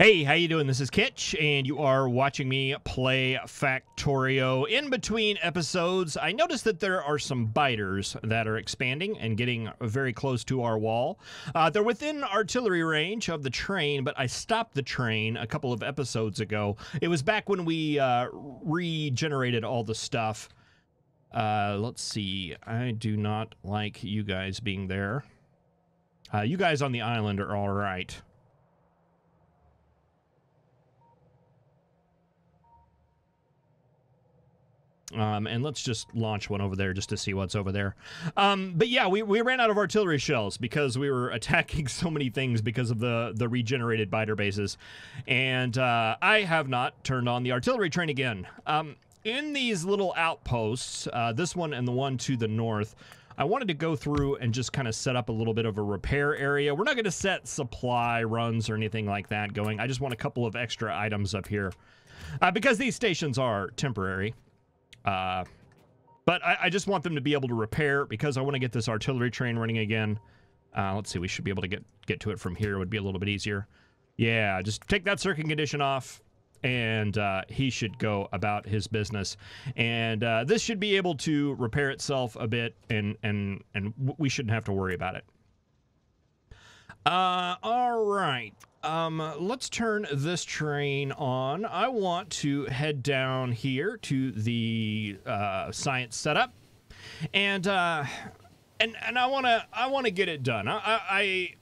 Hey, how you doing? This is Kitch, and you are watching me play Factorio. In between episodes, I noticed that there are some biters that are expanding and getting very close to our wall. They're within artillery range of the train, but I stopped the train a couple of episodes ago. It was back when we regenerated all the stuff. Let's see. I do not like you guys being there. You guys on the island are all right. And let's just launch one over there just to see what's over there. But yeah, we ran out of artillery shells because we were attacking so many things because of the regenerated biter bases. And I have not turned on the artillery train again. In these little outposts, this one and the one to the north, I wanted to go through and just kind of set up a little bit of a repair area. We're not going to set supply runs or anything like that going. I just want a couple of extra items up here because these stations are temporary. But I just want them to be able to repair because I want to get this artillery train running again. Let's see, we should be able to get to it from here. It would be a little bit easier. Yeah, just take that circuit condition off, and he should go about his business. And this should be able to repair itself a bit, and we shouldn't have to worry about it. All right. Let's turn this train on. I want to head down here to the science setup, and I want to get it done. I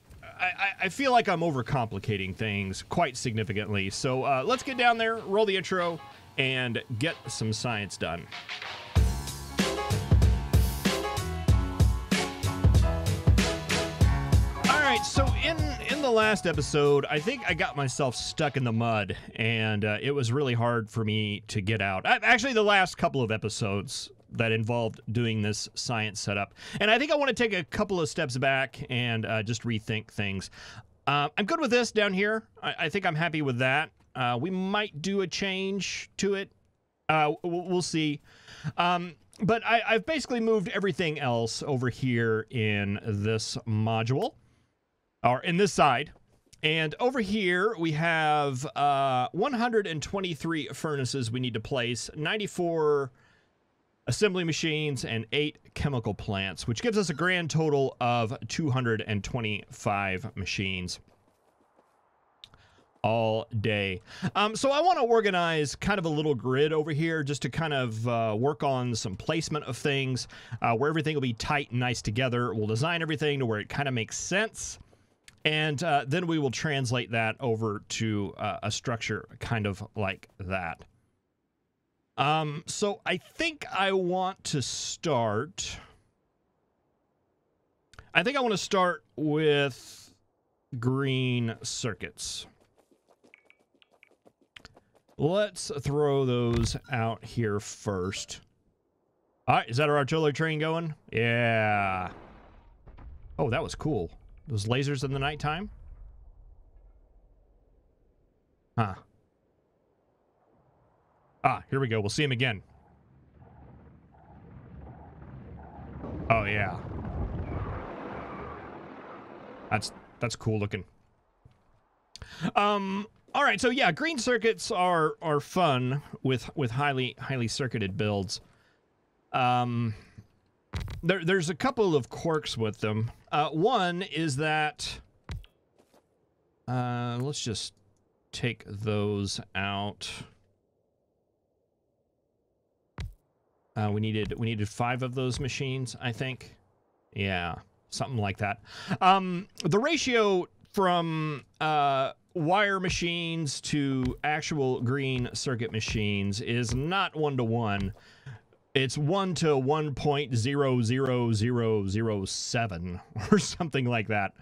feel like I'm overcomplicating things quite significantly. So let's get down there, roll the intro, and get some science done. So in the last episode, I think I got myself stuck in the mud, and it was really hard for me to get out. Actually, the last couple of episodes that involved doing this science setup. And I think I want to take a couple of steps back and just rethink things. I'm good with this down here. I think I'm happy with that. We might do a change to it. We'll see. But I've basically moved everything else over here in this module. Or in this side. And over here, we have 123 furnaces we need to place, 94 assembly machines, and 8 chemical plants, which gives us a grand total of 225 machines all day. So I want to organize kind of a little grid over here just to kind of work on some placement of things where everything will be tight and nice together. We'll design everything to where it kind of makes sense. And then we will translate that over to a structure kind of like that. So I think I want to start... I think I want to start with green circuits. Let's throw those out here first. All right, is that our artillery train going? Yeah. Oh, that was cool. Those lasers in the nighttime? Huh. Ah, here we go. We'll see him again. Oh, yeah. That's cool looking. All right, so yeah, green circuits are fun with highly circuited builds. There's a couple of quirks with them. One is that let's just take those out. We needed 5 of those machines, I think. Yeah, something like that. The ratio from wire machines to actual green circuit machines is not 1-to-1. It's 1 to 1.00007 or something like that.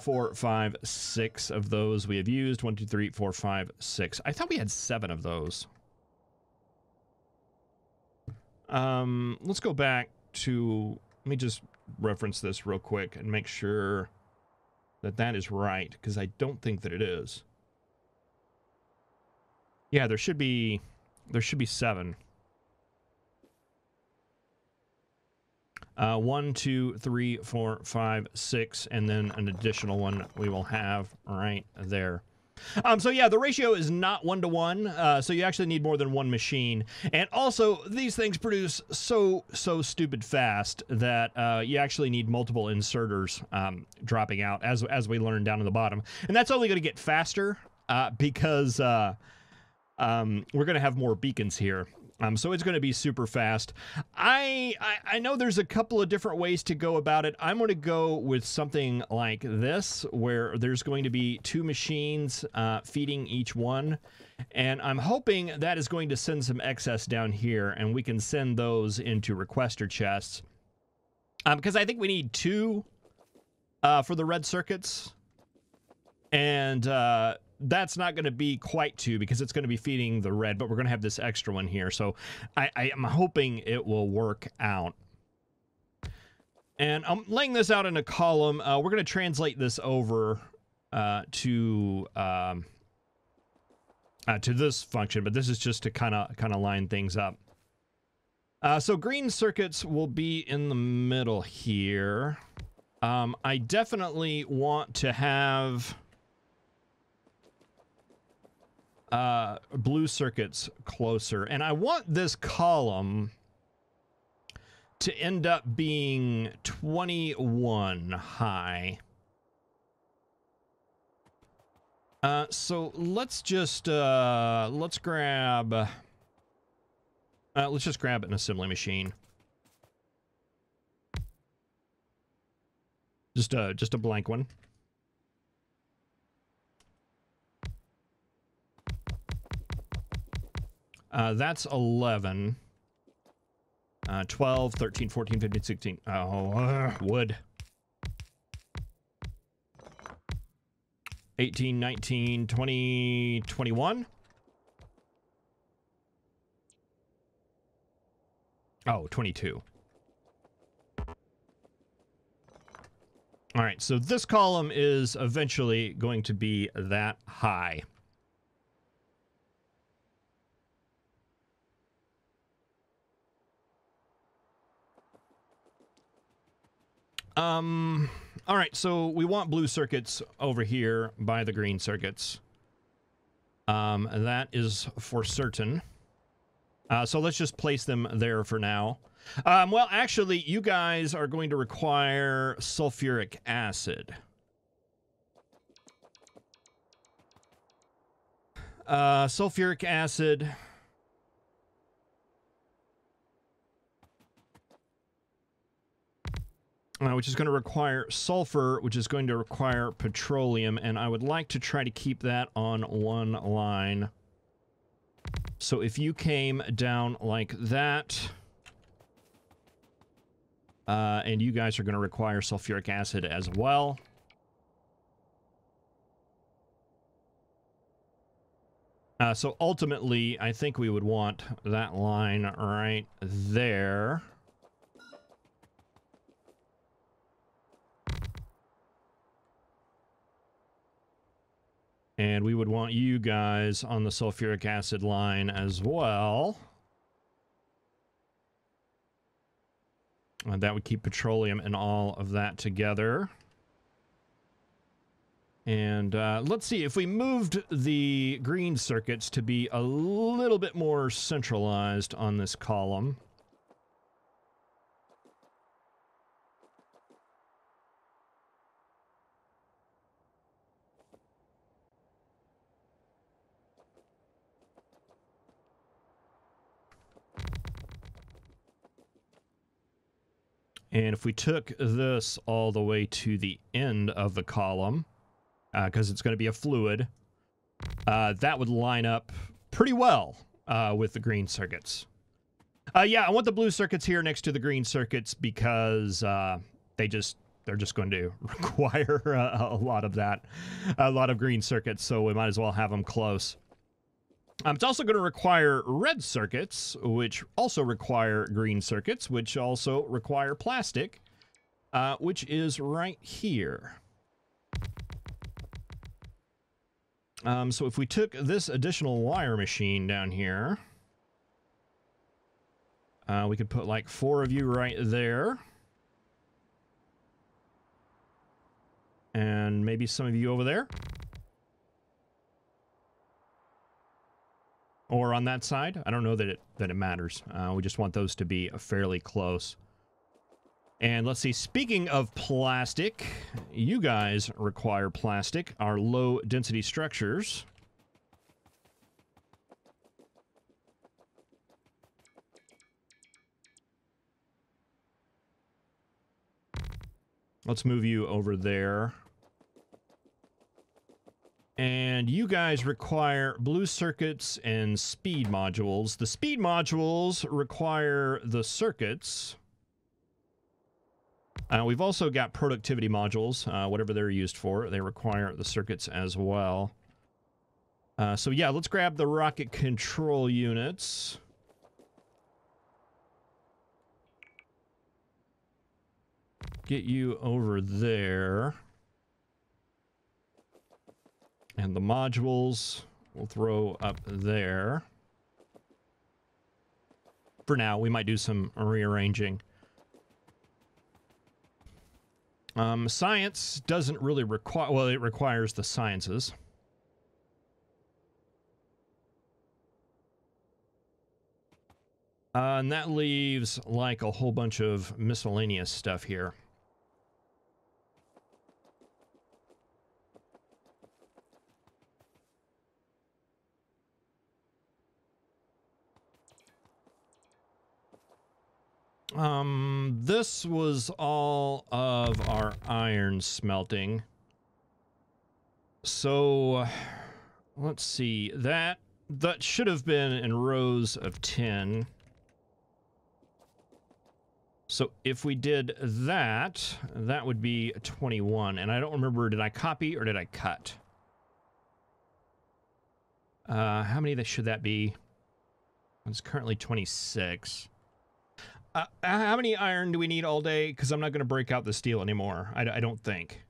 4, 5, 6 of those we have used. 1, 2, 3, 4, 5, 6. I thought we had 7 of those. Let's go back to... Let me just reference this real quick and make sure that that is right, because I don't think that it is. Yeah, there should be 7. 1, 2, 3, 4, 5, 6, and then an additional one we will have right there. So yeah, the ratio is not 1-to-1, so you actually need more than one machine. And also, these things produce so stupid fast that you actually need multiple inserters dropping out, as we learned down in the bottom. And that's only going to get faster because we're going to have more beacons here. So it's going to be super fast. I know there's a couple of different ways to go about it. I'm going to go with something like this, where there's going to be 2 machines feeding each one. And I'm hoping that is going to send some excess down here, and we can send those into requester chests. Because I think we need 2 for the red circuits. And that's not going to be quite 2 because it's going to be feeding the red, but we're going to have this extra one here. So I am hoping it will work out. And I'm laying this out in a column. We're going to translate this over to this function, but this is just to kind of line things up. So green circuits will be in the middle here. I definitely want to have blue circuits closer, and I want this column to end up being 21 high. So let's just let's just grab an assembly machine. Just a blank one. That's 11. 12, 13, 14, 15, 16. Oh, wood. 18, 19, 20, 21. Oh, 22. All right, so this column is eventually going to be that high. All right, so we want blue circuits over here by the green circuits. That is for certain. So let's just place them there for now. Well, actually, you guys are going to require sulfuric acid. Sulfuric acid... which is going to require sulfur, which is going to require petroleum, and I would like to try to keep that on one line. So if you came down like that, and you guys are going to require sulfuric acid as well. So ultimately, I think we would want that line right there. And we would want you guys on the sulfuric acid line as well. And that would keep petroleum and all of that together. And let's see, if we moved the green circuits to be a little bit more centralized on this column. And if we took this all the way to the end of the column, because it's going to be a fluid, that would line up pretty well with the green circuits. Yeah, I want the blue circuits here next to the green circuits because they're just going to require a lot of that, a lot of green circuits, so we might as well have them close. It's also going to require red circuits, which also require green circuits, which also require plastic, which is right here. So if we took this additional wire machine down here, we could put like 4 of you right there. And maybe some of you over there. or on that side. I don't know that it matters. We just want those to be fairly close. And let's see, speaking of plastic, you guys require plastic, our low density structures. Let's move you over there. And you guys require blue circuits and speed modules. The speed modules require the circuits. We've also got productivity modules, whatever they're used for. They require the circuits as well. So yeah, let's grab the rocket control units. Get you over there. And the modules we'll throw up there. For now, we might do some rearranging. Science doesn't really require... Well, it requires the sciences. And that leaves, like, a whole bunch of miscellaneous stuff here. This was all of our iron smelting. So, let's see. That should have been in rows of 10. So if we did that, that would be 21. And I don't remember, did I copy or did I cut? How many should that be? It's currently 26. How many iron do we need all day? Because I'm not going to break out the steel anymore. I don't think.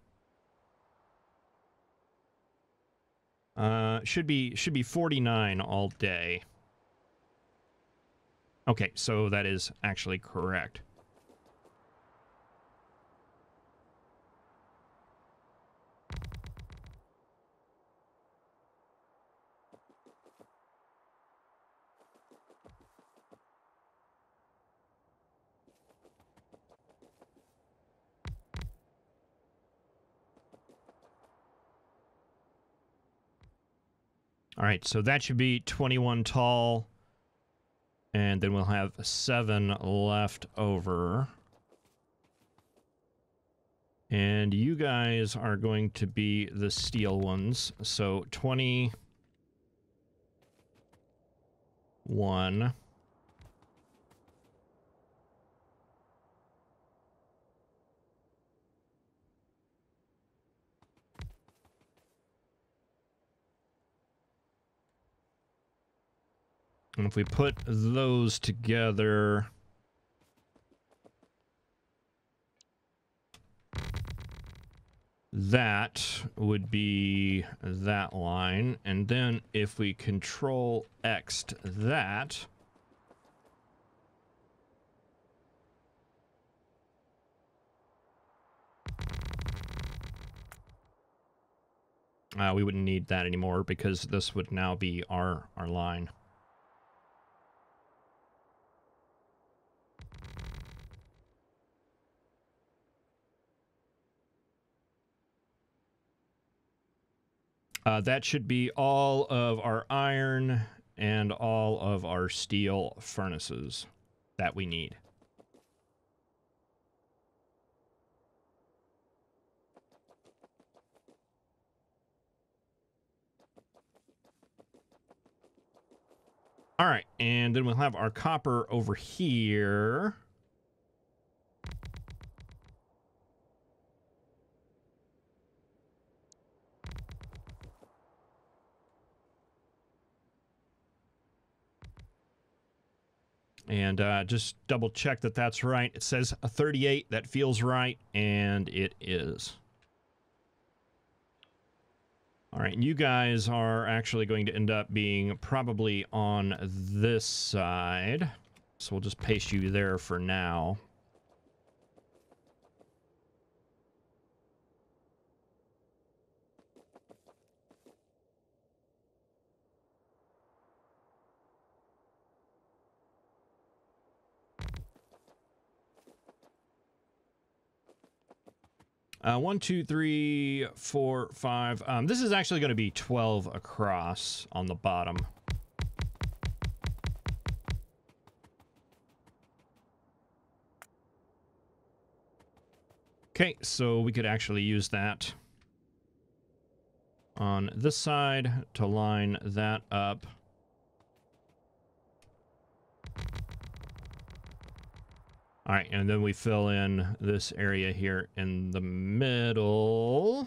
Should be 49 all day. Okay, so that is actually correct. All right, so that should be 21 tall. And then we'll have 7 left over. And you guys are going to be the steel ones. So 21. And if we put those together, that would be that line. And then if we control X'd that, we wouldn't need that anymore because this would now be our line. That should be all of our iron and all of our steel furnaces that we need. All right, and then we'll have our copper over here. And just double check that that's right. It says a 38. That feels right, and it is. All right, and you guys are actually going to end up being probably on this side. So we'll just paste you there for now. 1, 2, 3, 4, 5. This is actually going to be 12 across on the bottom. Okay, so we could actually use that on this side to line that up. All right, and then we fill in this area here in the middle.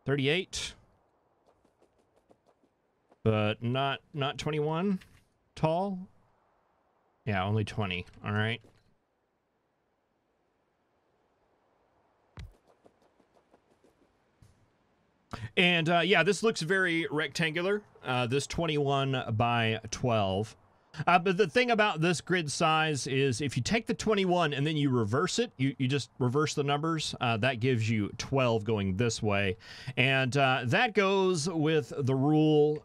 38. But not 21 tall. Yeah, only 20. All right. And yeah, this looks very rectangular. This 21 by 12. But the thing about this grid size is if you take the 21 and then you reverse it, you just reverse the numbers, that gives you 12 going this way. And that goes with the rule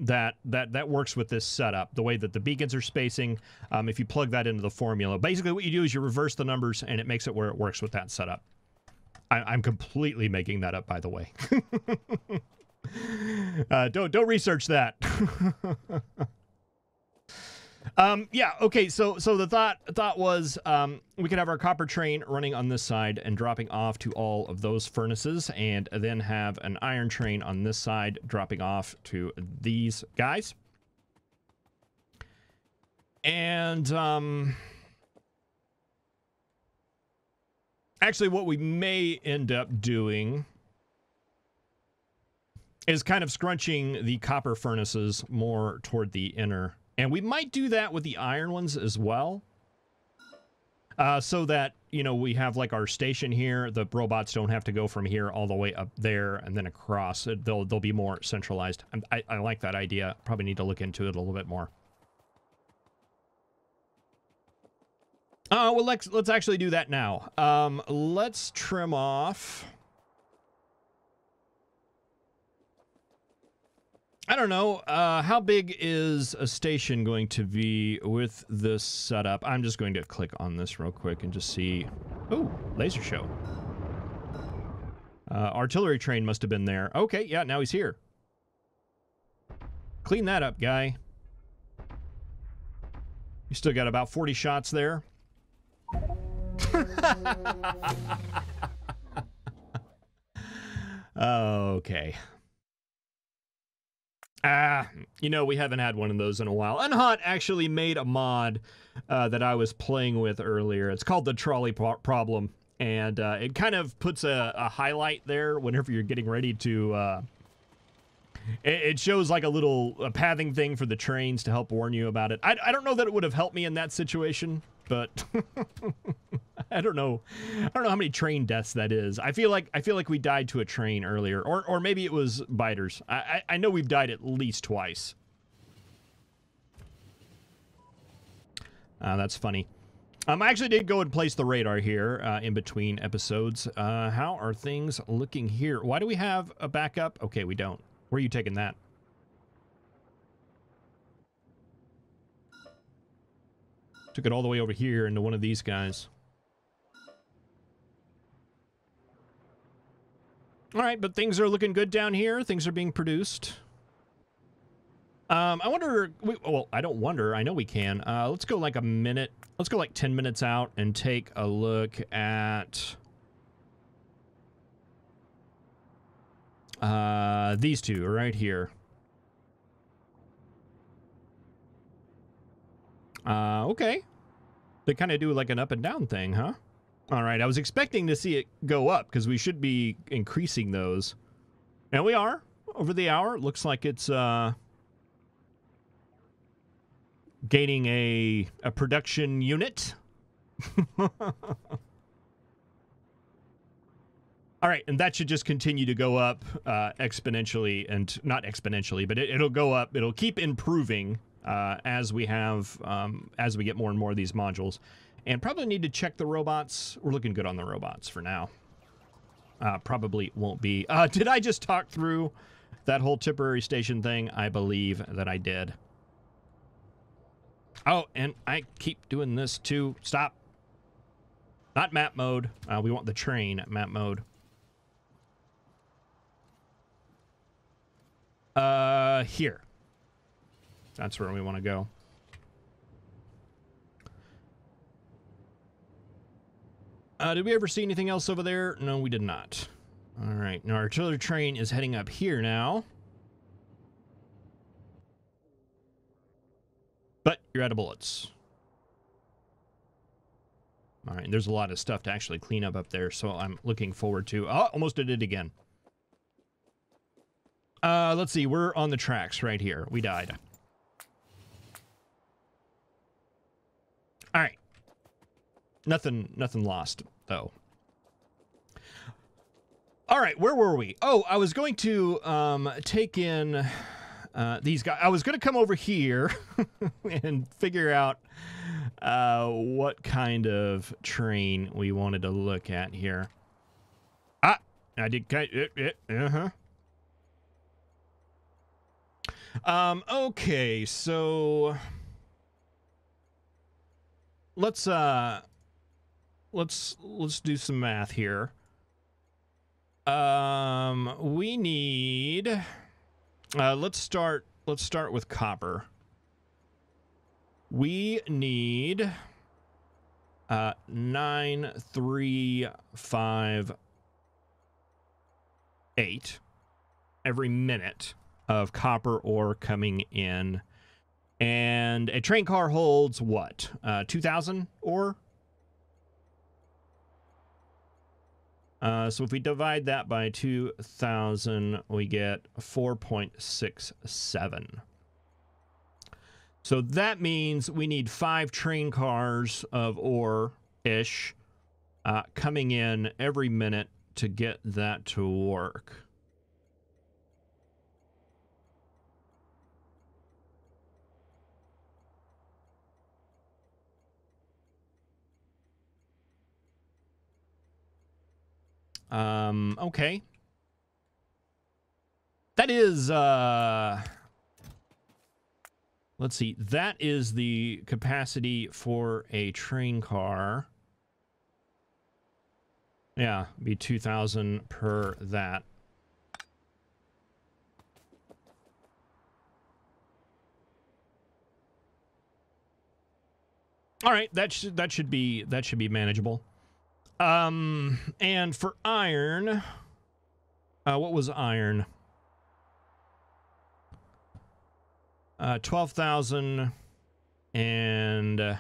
that works with this setup, the way that the beacons are spacing. If you plug that into the formula, basically what you do is you reverse the numbers and it makes it where it works with that setup. I'm completely making that up, by the way. Don't research that. Yeah, okay, so the thought was we could have our copper train running on this side and dropping off to all of those furnaces, and then have an iron train on this side dropping off to these guys. And actually what we may end up doing is kind of scrunching the copper furnaces more toward the inner. And we might do that with the iron ones as well. So that, you know, we have like our station here. The robots don't have to go from here all the way up there and then across. They'll be more centralized. I like that idea. Probably need to look into it a little bit more. Well, let's actually do that now. Let's trim off. I don't know. How big is a station going to be with this setup? I'm just going to click on this real quick and just see. Oh, laser show. Artillery train must have been there. Okay, yeah, now he's here. Clean that up, guy. You still got about 40 shots there. Okay. You know, we haven't had one of those in a while. Unhot actually made a mod that I was playing with earlier. It's called the trolley problem, and it kind of puts a highlight there whenever you're getting ready to... It shows like a pathing thing for the trains to help warn you about it. I don't know that it would have helped me in that situation, but I don't know. I don't know how many train deaths that is. I feel like we died to a train earlier, or maybe it was biters. I know we've died at least twice. That's funny. I actually did go and place the radar here in between episodes. How are things looking here? Why do we have a backup? Okay, we don't. Where are you taking that? Took it all the way over here into one of these guys. All right, but things are looking good down here. Things are being produced. I wonder... Well, I don't wonder. I know we can. Let's go like a minute. Let's go like 10 minutes out and take a look at... these two right here. Okay. They kind of do like an up and down thing, huh? All right, I was expecting to see it go up because we should be increasing those. And we are over the hour. It looks like it's gaining a production unit. All right, and that should just continue to go up exponentially, and not exponentially, but it'll go up. It'll keep improving as we have as we get more and more of these modules. And probably need to check the robots. We're looking good on the robots for now. Probably won't be. Did I just talk through that whole temporary station thing? I believe that I did. Oh, and I keep doing this too. Stop. Not map mode. We want the train map mode. Here. That's where we want to go. Did we ever see anything else over there? No, we did not. All right. Now, our artillery train is heading up here now. But you're out of bullets. All right. There's a lot of stuff to actually clean up there, so I'm looking forward to... Oh, almost did it again. Let's see. We're on the tracks right here. We died. All right. Nothing lost, though. All right, where were we? Oh, I was going to take in these guys. I was going to come over here and figure out what kind of train we wanted to look at here. Ah, I did. Okay, so let's do some math here. We need let's start with copper. We need 9,358 every minute of copper ore coming in. And a train car holds what? 2,000 ore? So if we divide that by 2,000, we get 4.67. So that means we need 5 train cars of ore-ish coming in every minute to get that to work. Okay. That is, let's see, that is the capacity for a train car. Yeah, be 2,000 per that. All right, that should be manageable. And for iron, what was iron? 12,000 and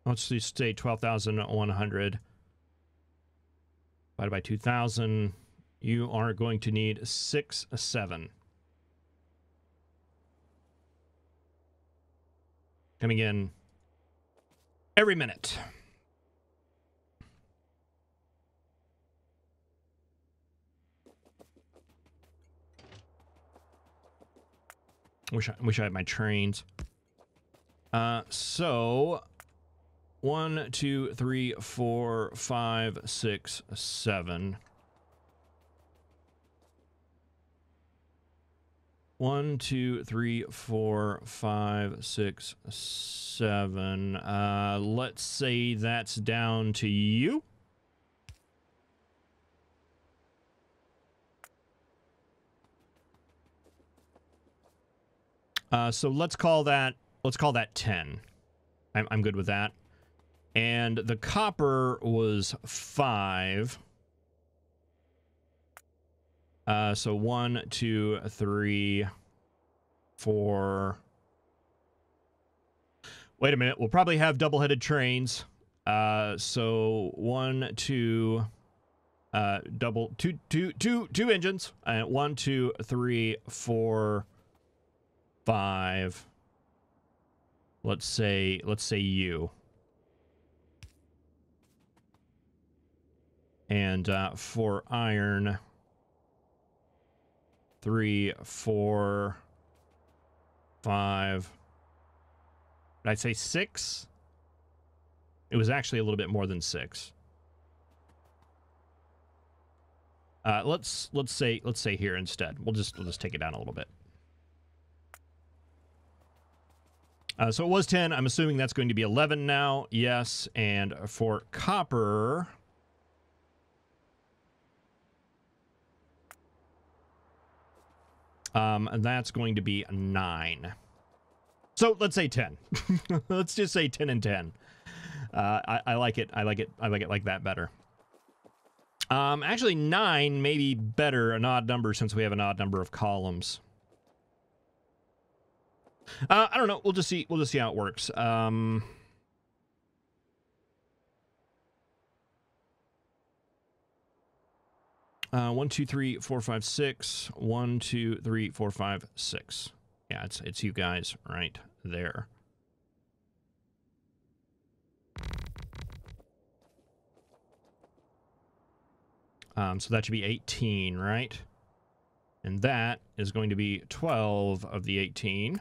let's just say 12,100 divided by 2,000. You are going to need 7 coming in every minute. Wish I had my trains. So 1, 2, 3, 4, 5, 6, 7. 1, 2, 3, 4, 5, 6, 7. Let's say that's down to you. So let's call that 10. I'm good with that. And the copper was 5. So 1, 2, 3, 4. Wait a minute. We'll probably have double-headed trains. So 1, 2, two engines. 1, 2, 3, 4, 5. Let's say you. And for iron, 3, 4, 5. Did I say 6? It was actually a little bit more than 6. Let's say here instead. We'll just take it down a little bit. So it was 10. I'm assuming that's going to be 11 now. Yes. And for copper... that's going to be 9. So let's say 10. Let's just say 10 and 10. I like it. I like it like that better. Actually, 9 may be better, an odd number, since we have an odd number of columns. I don't know. We'll just see how it works. 1, 2, 3, 4, 5, 6. 1, 2, 3, 4, 5, 6. Yeah, it's you guys right there. So that should be 18, right? And that is going to be 12 of the 18.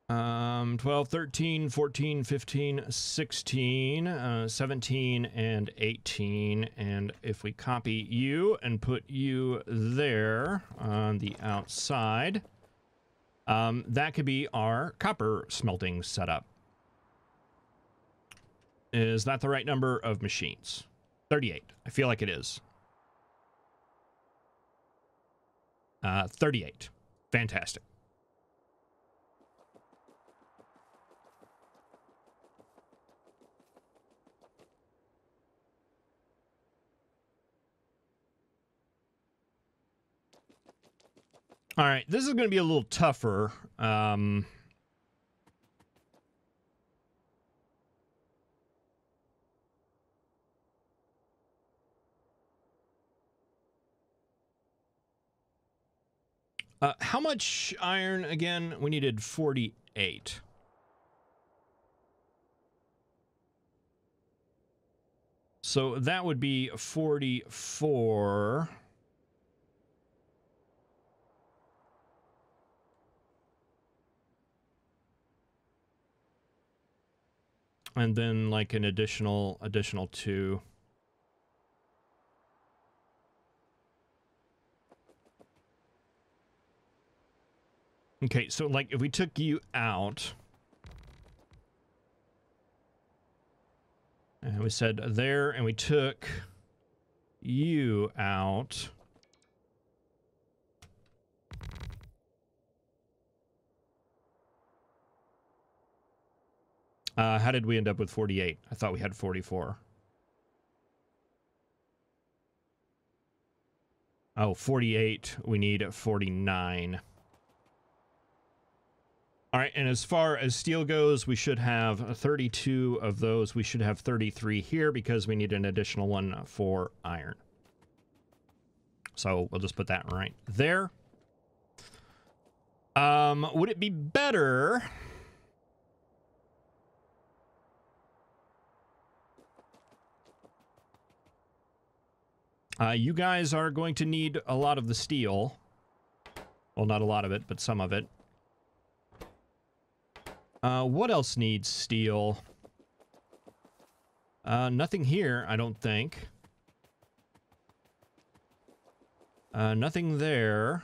12, 13, 14, 15, 16, 17, and 18. And if we copy you and put you there on the outside, that could be our copper smelting setup. Is that the right number of machines? 38. I feel like it is. 38. Fantastic. All right, this is going to be a little tougher. How much iron again? We needed 48. So that would be 44. And then like an additional 2. Okay, so like if we took you out and we said there and we took you out, how did we end up with 48? I thought we had 44. Oh, 48. We need 49. All right, and as far as steel goes, we should have 32 of those. We should have 33 here because we need an additional one for iron. So we'll just put that right there. Would it be better... you guys are going to need a lot of the steel. Well, not a lot of it, but some of it. What else needs steel? Nothing here, I don't think. Nothing there.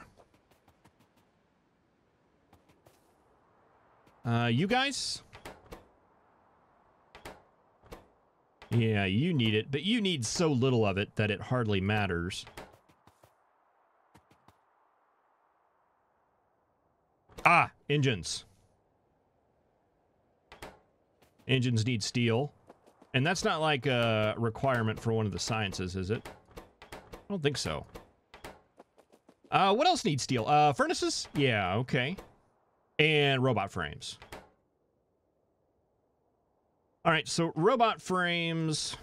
You guys? Yeah, you need it, but you need so little of it that it hardly matters. Ah, engines. Engines need steel. And that's not like a requirement for one of the sciences, is it? I don't think so. What else needs steel? Furnaces? Yeah, okay. And robot frames. All right, so robot frames.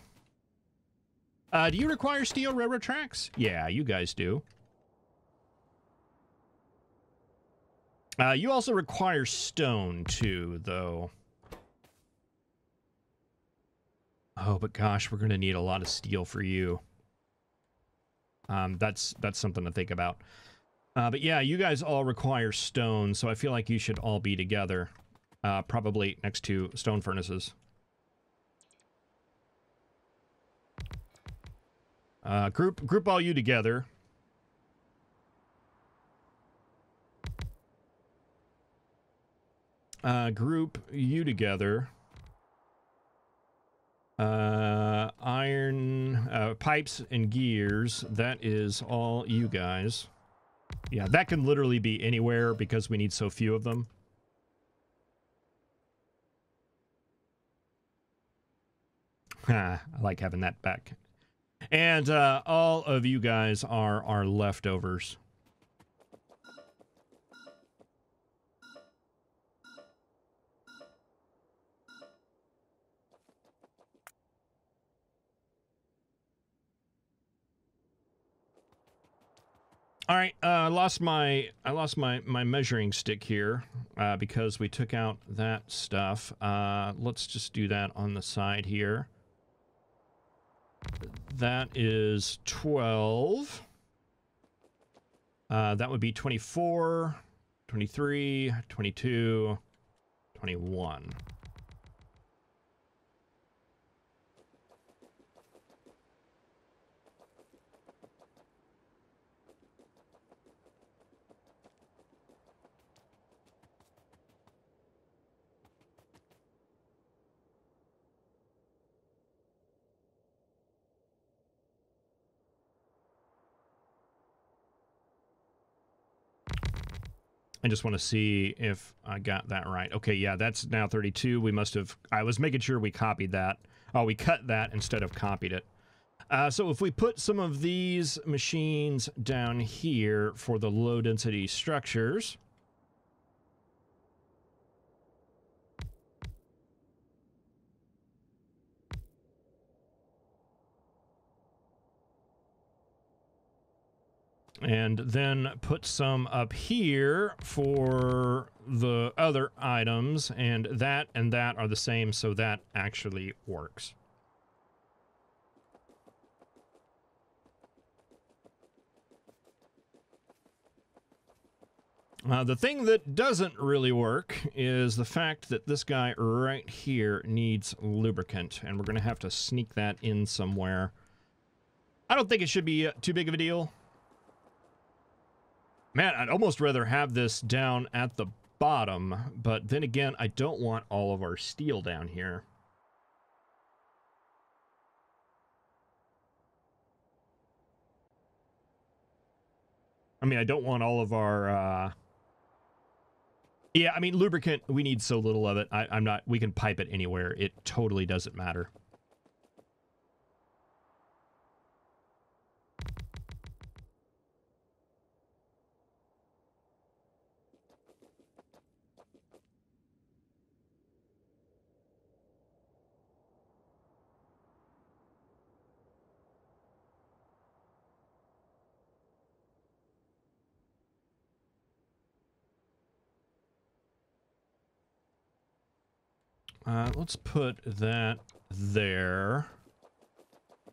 Do you require steel railroad tracks? Yeah, you guys do. You also require stone, too, though. Oh, but gosh, we're going to need a lot of steel for you. That's something to think about. But yeah, you guys all require stone, so I feel like you should all be together. Probably next to stone furnaces. Group all you together. group you together. Iron, pipes and gears. That is all you guys. Yeah, that can literally be anywhere because we need so few of them. I like having that back. And all of you guys are our leftovers. All right, I lost my measuring stick here because we took out that stuff. Let's just do that on the side here. That is 12. That would be 24, 23, 22, 21. I just want to see if I got that right. Okay, yeah, that's now 32. We must have... I was making sure we copied that. Oh, we cut that instead of copied it. So if we put some of these machines down here for the low-density structures... and then put some up here for the other items, and that are the same, so that actually works. The thing that doesn't really work is the fact that this guy right here needs lubricant, and we're going to have to sneak that in somewhere. I don't think it should be too big of a deal. Man, I'd almost rather have this down at the bottom, but then again, I don't want all of our steel down here. I mean, I don't want all of our, yeah, I mean, lubricant, we need so little of it. I'm not, we can pipe it anywhere. It totally doesn't matter. Let's put that there.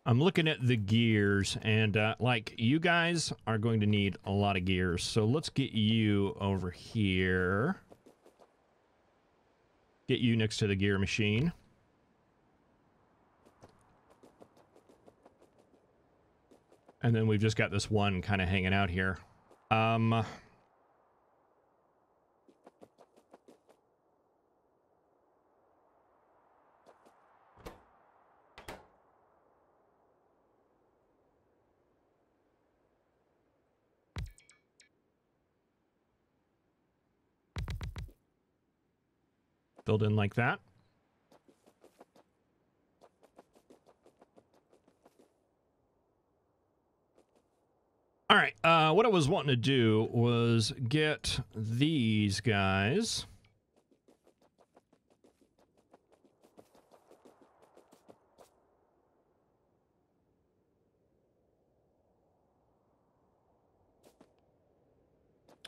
I'm looking at the gears, and like, you guys are going to need a lot of gears, so let's get you over here. Get you next to the gear machine. And then we've just got this one kind of hanging out here. Filled in like that. All right, what I was wanting to do was get these guys.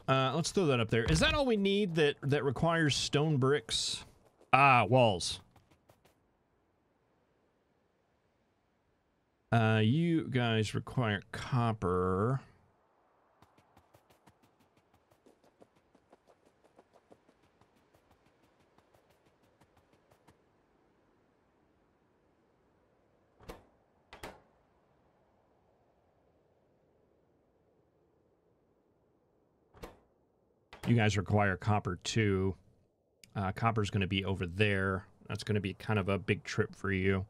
Let's throw that up there. Is that all we need that requires stone bricks? Ah, walls. You guys require copper. You guys require copper too. Copper's going to be over there. That's going to be kind of a big trip for you.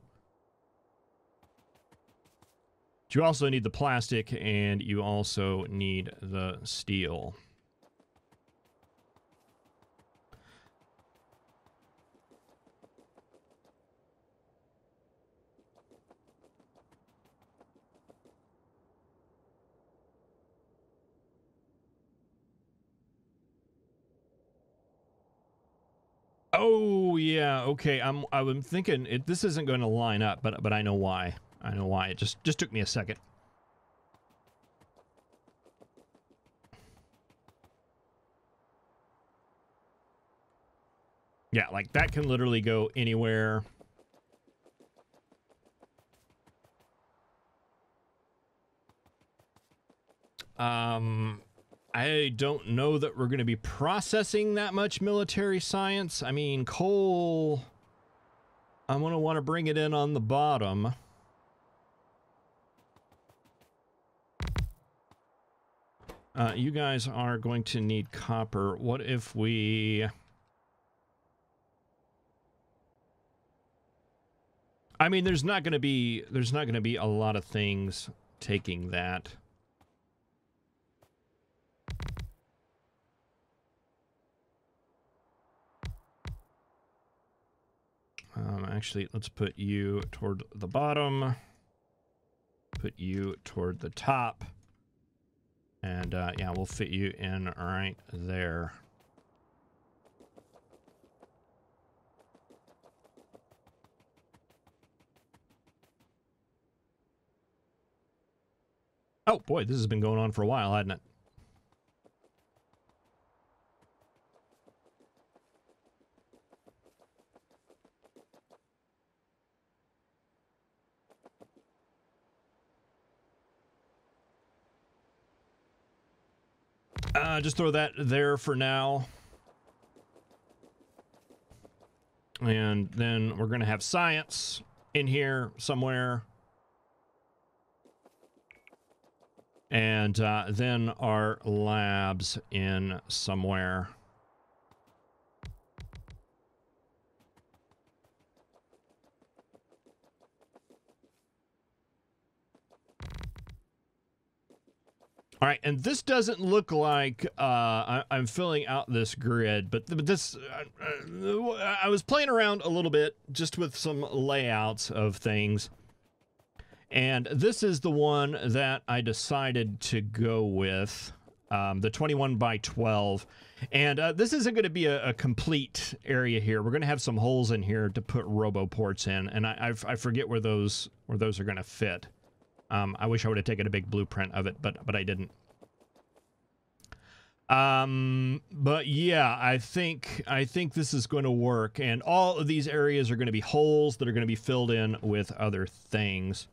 But you also need the plastic, and you also need the steel. Oh yeah, okay. I'm thinking this isn't going to line up, but I know why. I know why. It just took me a second. Yeah, like that can literally go anywhere. I don't know that we're going to be processing that much military science. I mean, coal, I'm going to want to bring it in on the bottom. You guys are going to need copper. What if we... I mean, there's not going to be a lot of things taking that. Actually, let's put you toward the bottom. Put you toward the top. And yeah, we'll fit you in right there. Oh boy, this has been going on for a while, hasn't it? Just throw that there for now. And then we're going to have science in here somewhere. And then our labs in somewhere. All right, and this doesn't look like I'm filling out this grid, but this I was playing around a little bit just with some layouts of things, and this is the one that I decided to go with, the 21 by 12, and this isn't going to be a complete area here. We're going to have some holes in here to put roboports in, and I forget where those are going to fit. I wish I would have taken a big blueprint of it, but I didn't. But yeah, I think this is going to work, and all of these areas are going to be holes that are going to be filled in with other things.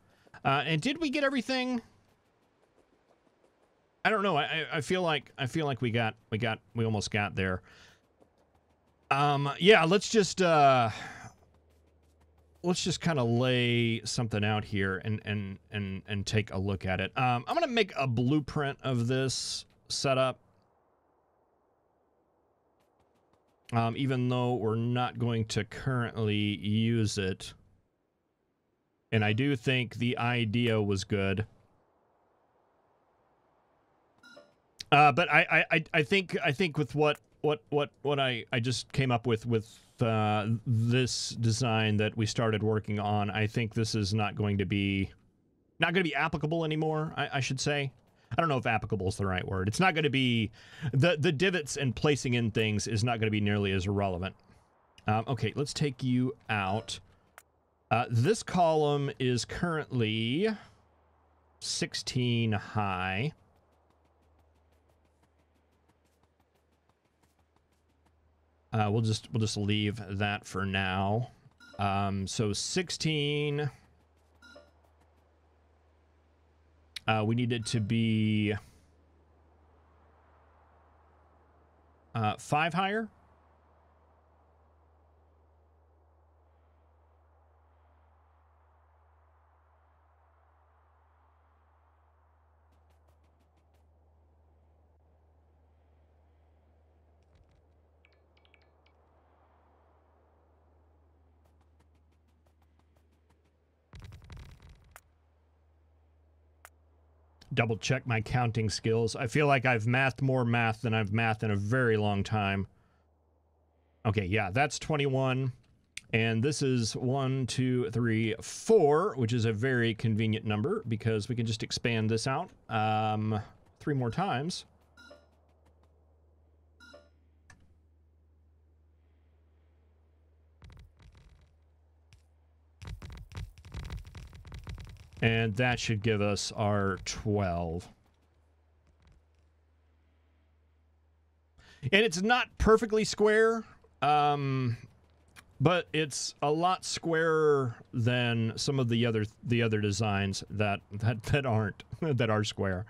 And did we get everything? I don't know. I feel like we almost got there. Yeah, let's just kind of lay something out here and take a look at it. I'm going to make a blueprint of this setup. Even though we're not going to currently use it. And I do think the idea was good. But I think with what I just came up with this design that we started working on, I think this is not going to be applicable anymore, I should say. I don't know if applicable is the right word. It's not going to be the divots and placing in things is not going to be nearly as relevant. Okay, let's take you out. This column is currently 16 high. We'll just leave that for now. So 16. We need it to be 5 higher. double check my counting skills. I feel like I've mathed more math than I've mathed in a very long time. Okay, yeah, that's 21. And this is 1, 2, 3, 4, which is a very convenient number because we can just expand this out 3 more times. And that should give us our 12. And it's not perfectly square, but it's a lot squarer than some of the other designs that aren't that are square.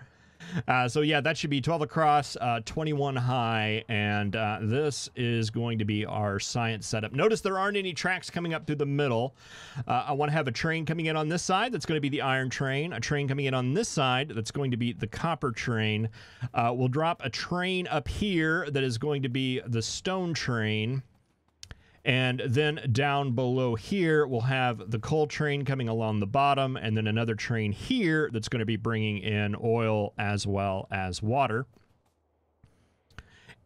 So yeah, that should be 12 across, 21 high, and this is going to be our science setup. Notice there aren't any tracks coming up through the middle. I want to have a train coming in on this side. That's going to be the iron train. A train coming in on this side. That's going to be the copper train. We'll drop a train up here that is going to be the stone train. And then down below here, we'll have the coal train coming along the bottom, and then another train here that's going to be bringing in oil as well as water.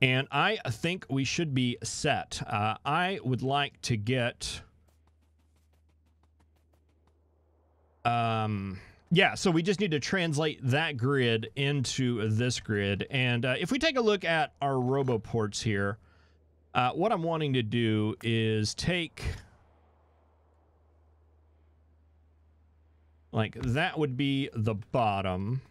And I think we should be set. I would like to get... yeah, so we just need to translate that grid into this grid. And if we take a look at our roboports here, what I'm wanting to do is take, like, that would be the bottom.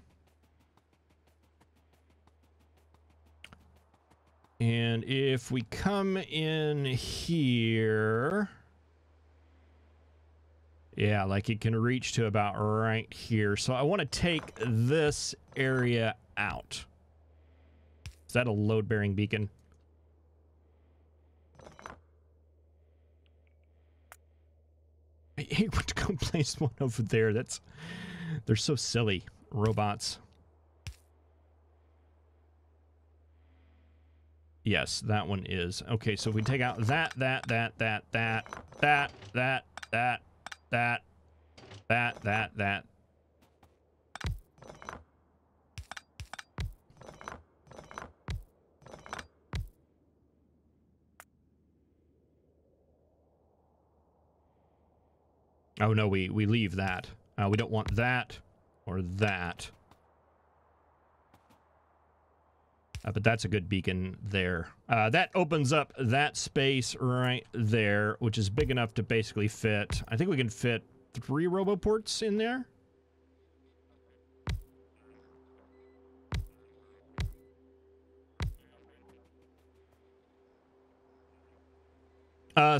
And if we come in here, yeah, like it can reach to about right here. So I want to take this area out. Is that a load-bearing beacon? I went to go place one over there. They're so silly, robots. Yes, that one is. Okay, so if we take out that. Oh no, we leave that. We don't want that or that. But that's a good beacon there. That opens up that space right there, which is big enough to basically fit. I think we can fit 3 roboports in there.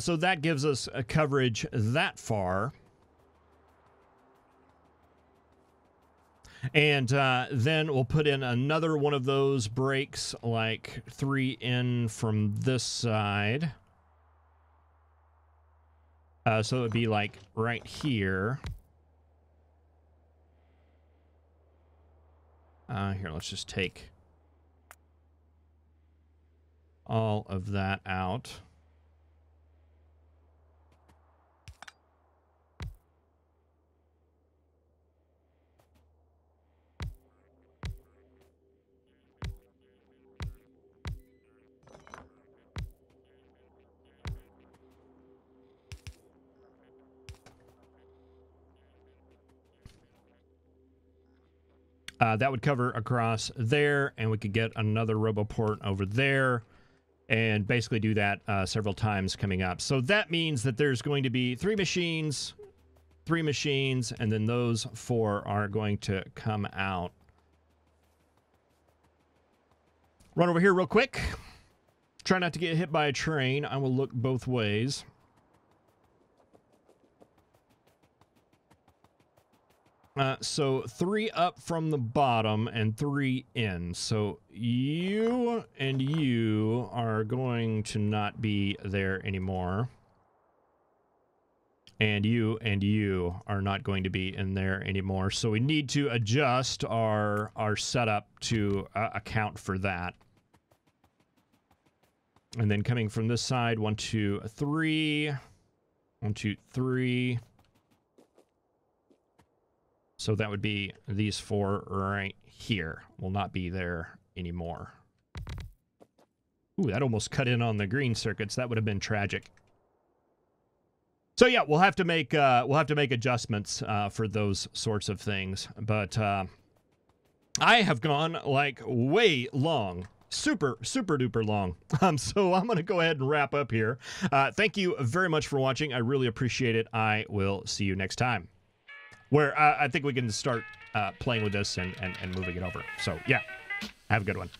So that gives us a coverage that far. And then we'll put in another one of those breaks, like 3 in from this side. So it would be like right here. Here, let's just take all of that out. That would cover across there, and we could get another roboport over there and basically do that several times coming up. So that means that there's going to be 3 machines, and then those 4 are going to come out. Run over here real quick. Try not to get hit by a train. I will look both ways. So 3 up from the bottom and 3 in. So you and you are going to not be there anymore. And you are not going to be in there anymore. So we need to adjust our setup to account for that. And then coming from this side, 1, 2, 3. 1, 2, 3. So that would be these 4 right here. Will not be there anymore. Ooh, that almost cut in on the green circuits. That would have been tragic. So yeah, we'll have to make adjustments for those sorts of things. But I have gone like way long. Super duper long. So I'm going to go ahead and wrap up here. Thank you very much for watching. I really appreciate it. I will see you next time, where I think we can start playing with this and moving it over. So yeah, have a good one.